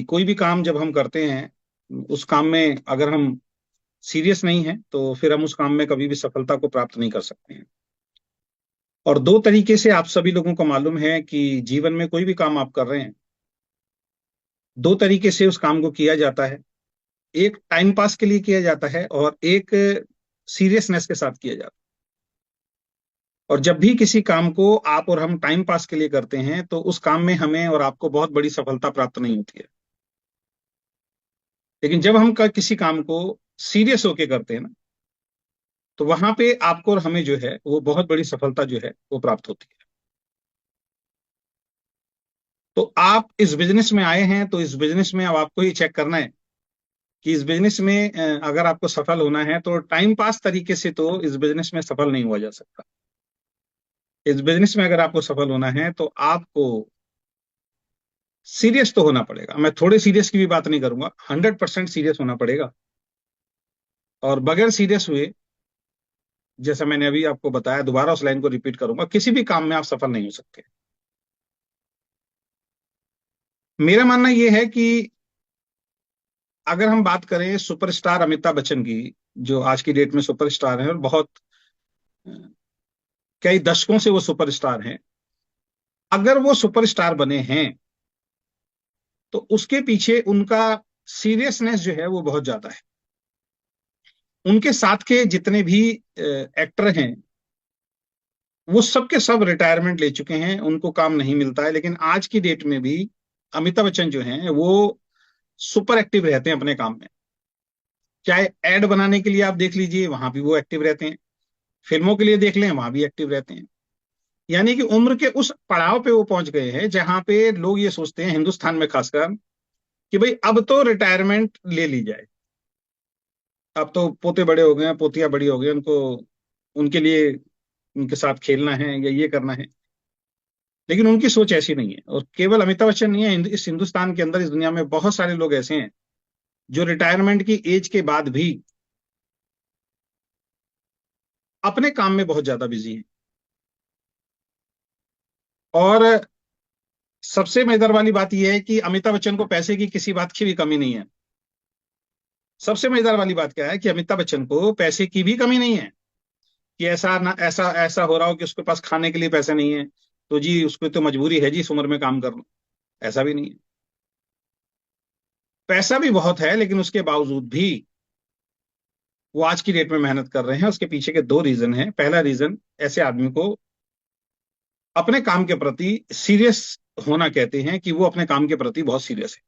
कोई भी काम जब हम करते हैं, उस काम में अगर हम सीरियस नहीं है तो फिर हम उस काम में कभी भी सफलता को प्राप्त नहीं कर सकते हैं। और दो तरीके से आप सभी लोगों को मालूम है कि जीवन में कोई भी काम आप कर रहे हैं, दो तरीके से उस काम को किया जाता है। एक टाइम पास के लिए किया जाता है और एक सीरियसनेस के साथ किया जाता है। और जब भी किसी काम को आप और हम टाइम पास के लिए करते हैं तो उस काम में हमें और आपको बहुत बड़ी सफलता प्राप्त नहीं होती है। लेकिन जब हम किसी काम को सीरियस होके करते हैं ना, तो वहां पे आपको और हमें जो है वो बहुत बड़ी सफलता जो है वो प्राप्त होती है। तो आप इस बिजनेस में आए हैं तो इस बिजनेस में अब आपको ही चेक करना है कि इस बिजनेस में अगर आपको सफल होना है तो टाइम पास तरीके से तो इस बिजनेस में सफल नहीं हुआ जा सकता। इस बिजनेस में अगर आपको सफल होना है तो आपको सीरियस तो होना पड़ेगा। मैं थोड़े सीरियस की भी बात नहीं करूंगा, 100% सीरियस होना पड़ेगा। और बगैर सीरियस हुए, जैसा मैंने अभी आपको बताया, दोबारा उस लाइन को रिपीट करूंगा, किसी भी काम में आप सफल नहीं हो सकते। मेरा मानना यह है कि अगर हम बात करें सुपरस्टार अमिताभ बच्चन की, जो आज की डेट में सुपरस्टार हैं और बहुत कई दशकों से वो सुपरस्टार हैं, अगर वो सुपरस्टार बने हैं तो उसके पीछे उनका सीरियसनेस जो है वो बहुत ज्यादा है। उनके साथ के जितने भी एक्टर हैं वो सब के सब रिटायरमेंट ले चुके हैं, उनको काम नहीं मिलता है। लेकिन आज की डेट में भी अमिताभ बच्चन जो हैं वो सुपर एक्टिव रहते हैं अपने काम में। चाहे एड बनाने के लिए आप देख लीजिए, वहां भी वो एक्टिव रहते हैं। फिल्मों के लिए देख लें, वहां भी एक्टिव रहते हैं। यानी कि उम्र के उस पड़ाव पे वो पहुंच गए हैं जहां पे लोग ये सोचते हैं, हिंदुस्तान में खासकर, कि भाई अब तो रिटायरमेंट ले ली जाए। अब तो पोते बड़े हो गए हैं, पोतियां बड़ी हो गई, उनको उनके लिए उनके साथ खेलना है या ये करना है। लेकिन उनकी सोच ऐसी नहीं है। और केवल अमिताभ बच्चन नहीं है, इस हिंदुस्तान के अंदर, इस दुनिया में बहुत सारे लोग ऐसे हैं जो रिटायरमेंट की एज के बाद भी अपने काम में बहुत ज्यादा बिजी हैं। और सबसे मजेदार वाली बात यह है कि अमिताभ बच्चन को पैसे की किसी बात की भी कमी नहीं है। सबसे मजेदार वाली बात क्या है कि अमिताभ बच्चन को पैसे की भी कमी नहीं है, कि ऐसा ना ऐसा ऐसा हो रहा हो कि उसके पास खाने के लिए पैसे नहीं है, तो जी उसको तो मजबूरी है जी इस उम्र में काम करना। ऐसा भी नहीं है। पैसा भी बहुत है, लेकिन उसके बावजूद भी वो आज की डेट में मेहनत कर रहे हैं। उसके पीछे के दो रीजन हैं। पहला रीजन, ऐसे आदमी को अपने काम के प्रति सीरियस होना कहते हैं, कि वो अपने काम के प्रति बहुत सीरियस है।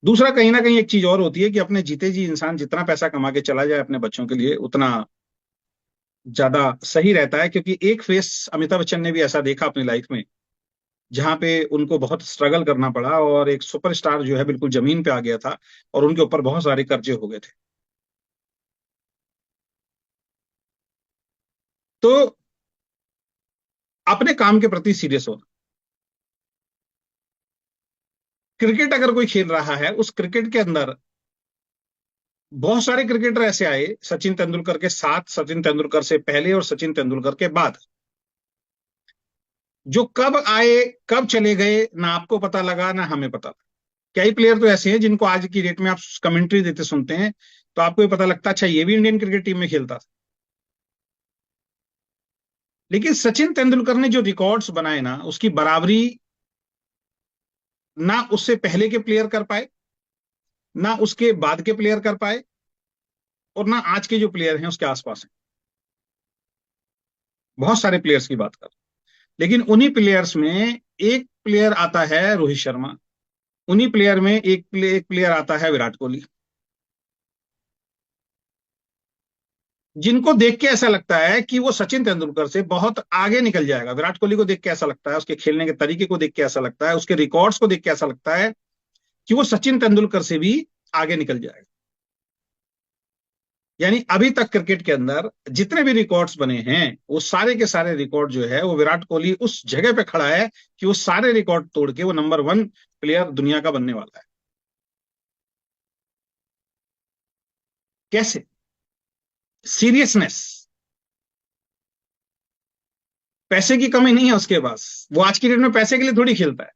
दूसरा, कहीं ना कहीं एक चीज और होती है कि अपने जीते जी इंसान जितना पैसा कमा के चला जाए अपने बच्चों के लिए, उतना ज्यादा सही रहता है। क्योंकि एक फेस अमिताभ बच्चन ने भी ऐसा देखा अपनी लाइफ में, जहां पे उनको बहुत स्ट्रगल करना पड़ा और एक सुपरस्टार जो है बिल्कुल जमीन पे आ गया था और उनके ऊपर बहुत सारे कर्जे हो गए थे। तो अपने काम के प्रति सीरियस होना। क्रिकेट अगर कोई खेल रहा है, उस क्रिकेट के अंदर बहुत सारे क्रिकेटर ऐसे आए, सचिन तेंदुलकर के साथ, सचिन तेंदुलकर से पहले और सचिन तेंदुलकर के बाद, जो कब आए कब चले गए ना आपको पता लगा ना हमें पता लगा। कई प्लेयर तो ऐसे हैं जिनको आज की डेट में आप कमेंट्री देते सुनते हैं तो आपको ये पता लगता है, अच्छा ये भी इंडियन क्रिकेट टीम में खेलता था। लेकिन सचिन तेंदुलकर ने जो रिकॉर्ड्स बनाए ना, उसकी बराबरी ना उससे पहले के प्लेयर कर पाए, ना उसके बाद के प्लेयर कर पाए, और ना आज के जो प्लेयर हैं उसके आसपास हैं। बहुत सारे प्लेयर्स की बात कर, लेकिन उन्हीं प्लेयर्स में एक प्लेयर आता है रोहित शर्मा। उन्हीं प्लेयर में एक प्लेयर आता है विराट कोहली, जिनको देख के ऐसा लगता है कि वो सचिन तेंदुलकर से बहुत आगे निकल जाएगा। विराट कोहली को देख के ऐसा लगता है, उसके खेलने के तरीके को देख के ऐसा लगता है, उसके रिकॉर्ड्स को देख के ऐसा लगता है कि वो सचिन तेंदुलकर से भी आगे निकल जाएगा। यानी अभी तक क्रिकेट के अंदर जितने भी रिकॉर्ड्स बने हैं, वो सारे के सारे रिकॉर्ड जो है वो विराट कोहली उस जगह पे खड़ा है कि वो सारे रिकॉर्ड तोड़ के वो नंबर वन प्लेयर दुनिया का बनने वाला है। कैसे? सीरियसनेस। पैसे की कमी नहीं है उसके पास। वो आज की डेट में पैसे के लिए थोड़ी खेलता है।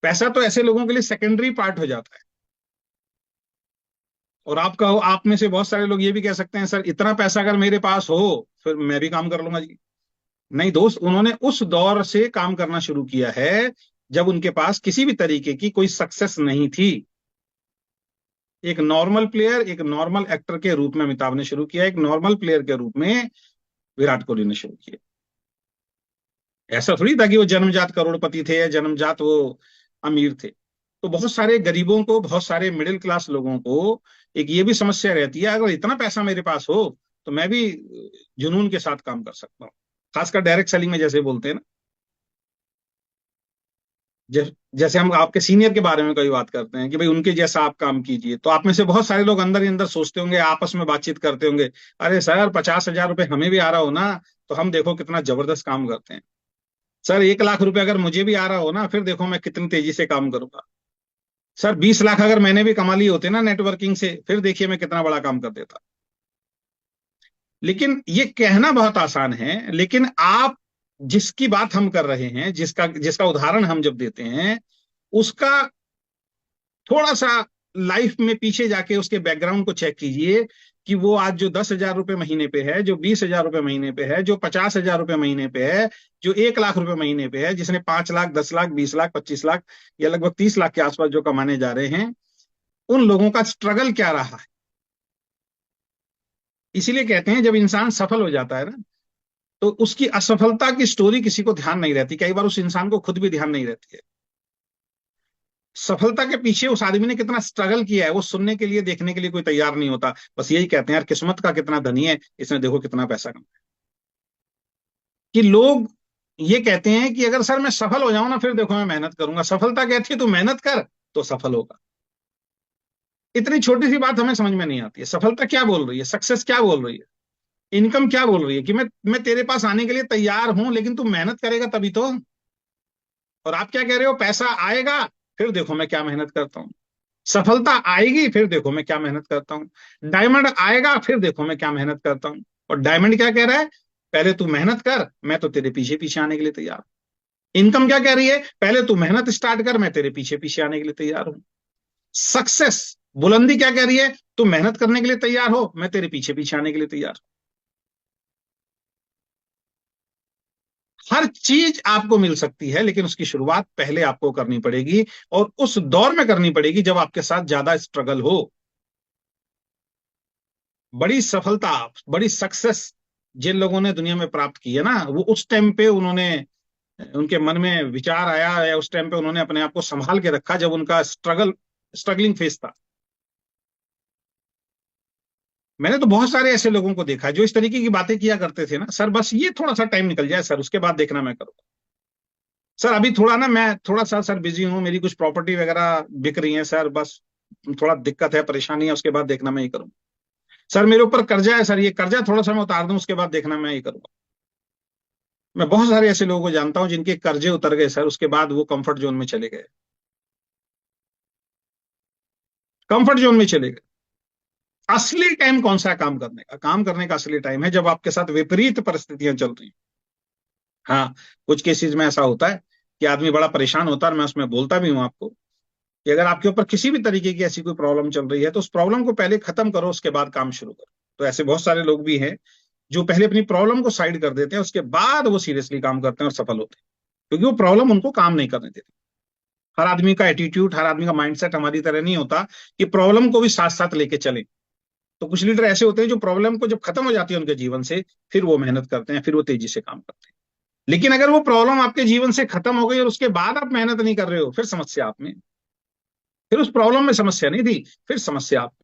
पैसा तो ऐसे लोगों के लिए सेकेंडरी पार्ट हो जाता है। और आप कहो, आप में से बहुत सारे लोग ये भी कह सकते हैं, सर इतना पैसा अगर मेरे पास हो फिर मैं भी काम कर लूंगा जी। नहीं दोस्त, उन्होंने उस दौर से काम करना शुरू किया है जब उनके पास किसी भी तरीके की कोई सक्सेस नहीं थी। एक नॉर्मल प्लेयर, एक नॉर्मल एक्टर के रूप में अमिताभ ने शुरू किया, एक नॉर्मल प्लेयर के रूप में विराट कोहली ने शुरू किया। ऐसा थोड़ी था कि वो जन्मजात करोड़पति थे या जन्मजात वो अमीर थे। तो बहुत सारे गरीबों को, बहुत सारे मिडिल क्लास लोगों को एक ये भी समस्या रहती है, अगर इतना पैसा मेरे पास हो तो मैं भी जुनून के साथ काम कर सकता हूँ। खासकर डायरेक्ट सेलिंग में जैसे बोलते हैं ना, जैसे हम आपके सीनियर के बारे में कभी बात करते हैं कि भाई उनके जैसा आप काम कीजिए, तो आप में से बहुत सारे लोग अंदर ही अंदर सोचते होंगे, आपस में बातचीत करते होंगे, अरे सर 50,000 रुपए हमें भी आ रहा हो ना, तो हम देखो कितना जबरदस्त काम करते हैं। सर 1 लाख रुपए अगर मुझे भी आ रहा हो ना, फिर देखो मैं कितनी तेजी से काम करूंगा। सर 20 लाख अगर मैंने भी कमा लिए होते ना नेटवर्किंग से, फिर देखिए मैं कितना बड़ा काम कर देता। लेकिन ये कहना बहुत आसान है, लेकिन आप जिसकी बात हम कर रहे हैं, जिसका जिसका उदाहरण हम जब देते हैं, उसका थोड़ा सा लाइफ में पीछे जाके उसके बैकग्राउंड को चेक कीजिए कि वो आज जो 10,000 रुपए महीने पे है, जो 20,000 रुपए महीने पे है, जो 50,000 रुपए महीने पे है, जो 1 लाख रुपए महीने पे है, जिसने 5 लाख, 10 लाख, 20 लाख, 25 लाख या लगभग 30 लाख के आसपास जो कमाने जा रहे हैं, उन लोगों का स्ट्रगल क्या रहा है। इसीलिए कहते हैं जब इंसान सफल हो जाता है ना, तो उसकी असफलता की स्टोरी किसी को ध्यान नहीं रहती, कई बार उस इंसान को खुद भी ध्यान नहीं रहती है। सफलता के पीछे उस आदमी ने कितना स्ट्रगल किया है वो सुनने के लिए, देखने के लिए कोई तैयार नहीं होता। बस यही कहते हैं यार किस्मत का कितना धनी है, इसने देखो कितना पैसा कमाया। कि लोग ये कहते हैं कि अगर सर मैं सफल हो जाऊं ना, फिर देखो मैं मेहनत करूंगा। सफलता कहती है तू मेहनत कर तो सफल होगा। इतनी छोटी सी बात हमें समझ में नहीं आती है। सफलता क्या बोल रही है, सक्सेस क्या बोल रही है, इनकम क्या बोल रही है कि मैं तेरे पास आने के लिए तैयार हूं, लेकिन तू मेहनत करेगा तभी तो। और आप क्या कह रहे हो, पैसा आएगा फिर देखो मैं क्या मेहनत करता हूँ। सफलता आएगी फिर देखो मैं क्या मेहनत करता हूँ। डायमंड आएगा फिर देखो मैं क्या मेहनत करता हूँ। और डायमंड क्या कह रहा है, पहले तू मेहनत कर, मैं तो तेरे पीछे पीछे आने के लिए तैयार हूं। इनकम क्या कह रही है, पहले तू मेहनत स्टार्ट कर, मैं तेरे पीछे पीछे आने के लिए तैयार हूं। सक्सेस, बुलंदी क्या कह रही है, तू मेहनत करने के लिए तैयार हो, मैं तेरे पीछे पीछे आने के लिए तैयार हूं। हर चीज आपको मिल सकती है, लेकिन उसकी शुरुआत पहले आपको करनी पड़ेगी, और उस दौर में करनी पड़ेगी जब आपके साथ ज्यादा स्ट्रगल हो। बड़ी सफलता, बड़ी सक्सेस जिन लोगों ने दुनिया में प्राप्त की है ना, वो उस टाइम पे उन्होंने, उनके मन में विचार आया या उस टाइम पे उन्होंने अपने आप को संभाल के रखा जब उनका स्ट्रगलिंग फेज था। मैंने तो बहुत सारे ऐसे लोगों को देखा है जो इस तरीके की बातें किया करते थे ना, सर बस ये थोड़ा सा टाइम निकल जाए सर, उसके बाद देखना मैं करूँगा। सर अभी थोड़ा ना, मैं थोड़ा सा सर बिजी हूँ, मेरी कुछ प्रॉपर्टी वगैरह बिक रही है सर, बस थोड़ा दिक्कत है, परेशानी है, उसके बाद देखना मैं ये करूँ। सर मेरे ऊपर कर्जा है सर, ये कर्जा थोड़ा सा मैं उतार दूं, उसके बाद देखना मैं ये करूंगा। मैं बहुत सारे ऐसे लोगों को जानता हूं जिनके कर्जे उतर गए सर, उसके बाद वो कंफर्ट जोन में चले गए। कंफर्ट जोन में चले गए। असली टाइम कौन सा है काम करने का, काम करने का असली टाइम है जब आपके साथ विपरीत परिस्थितियां चल रही हैं। हाँ, कुछ केसेस में ऐसा होता है कि आदमी बड़ा परेशान होता है, और मैं उसमें बोलता भी हूँ आपको कि अगर आपके ऊपर किसी भी तरीके की ऐसी कोई प्रॉब्लम चल रही है तो उस प्रॉब्लम को पहले खत्म करो, उसके बाद काम शुरू करो। तो ऐसे बहुत सारे लोग भी हैं जो पहले अपनी प्रॉब्लम को साइड कर देते हैं, उसके बाद वो सीरियसली काम करते हैं और सफल होते हैं, क्योंकि वो प्रॉब्लम उनको काम नहीं करने देती। हर आदमी का एटीट्यूड, हर आदमी का माइंडसेट हमारी तरह नहीं होता कि प्रॉब्लम को भी साथ साथ लेके चले। तो कुछ लीडर ऐसे होते हैं जो प्रॉब्लम को जब खत्म हो जाती है उनके जीवन से, फिर वो मेहनत करते हैं, फिर वो तेजी से काम करते हैं। लेकिन अगर वो प्रॉब्लम आपके जीवन से खत्म हो गई और उसके बाद आप मेहनत नहीं कर रहे हो, फिर समस्या आप में। फिर उस प्रॉब्लम में समस्या नहीं थी, फिर समस्या आप में।